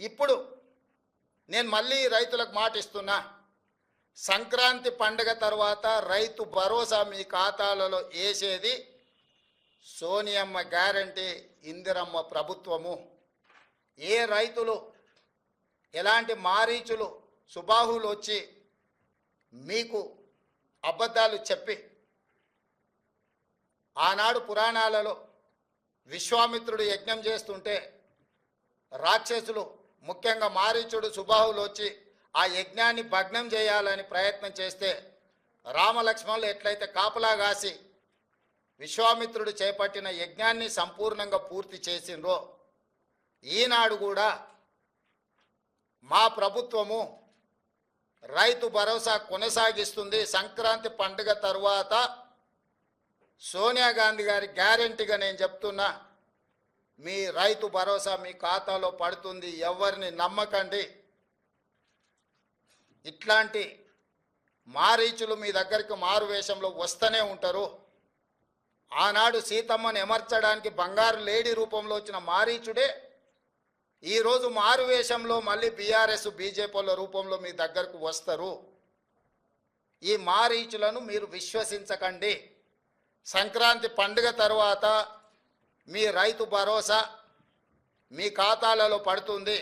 ఇప్పుడు నేను మళ్ళీ రైతులకు మాట ఇస్తున్నా, సంక్రాంతి పండుగ తర్వాత రైతు భరోసా మీ ఖాతాలలో వేసేది సోనియమ్మ గ్యారంటీ, ఇందిరమ్మ ప్రభుత్వము. ఏ రైతులు ఎలాంటి మారీచులు సుబాహులు వచ్చి మీకు అబద్ధాలు చెప్పి ఆనాడు పురాణాలలో విశ్వామిత్రుడు యజ్ఞం చేస్తుంటే రాక్షసులు ముఖ్యంగా మారీచుడు సుబాహులు వచ్చి ఆ యజ్ఞాన్ని భగ్నం చేయాలని ప్రయత్నం చేస్తే రామలక్ష్మణులు ఎట్లయితే కాపలా కాసి విశ్వామిత్రుడు చేపట్టిన యజ్ఞాన్ని సంపూర్ణంగా పూర్తి చేసిండ్రో, ఈనాడు కూడా మా ప్రభుత్వము రైతు భరోసా కొనసాగిస్తుంది. సంక్రాంతి పండుగ తరువాత సోనియా గాంధీ గారి గ్యారెంటీగా నేను చెప్తున్నా, మీ రైతు భరోసా మీ ఖాతాలో పడుతుంది. ఎవరిని నమ్మకండి. ఇట్లాంటి మారీచులు మీ దగ్గరికి మారు వేషంలో వస్తూనే ఉంటారు. ఆనాడు సీతమ్మను ఎమర్చడానికి బంగారు లేడీ రూపంలో వచ్చిన మారీచుడే ఈరోజు మారు వేషంలో మళ్ళీ బీఆర్ఎస్ బీజేపీల రూపంలో మీ దగ్గరకు వస్తారు. ఈ మారీచులను మీరు విశ్వసించకండి. సంక్రాంతి పండుగ తర్వాత మీ రైతు భరోసా మీ ఖాతాలలో పడుతుంది.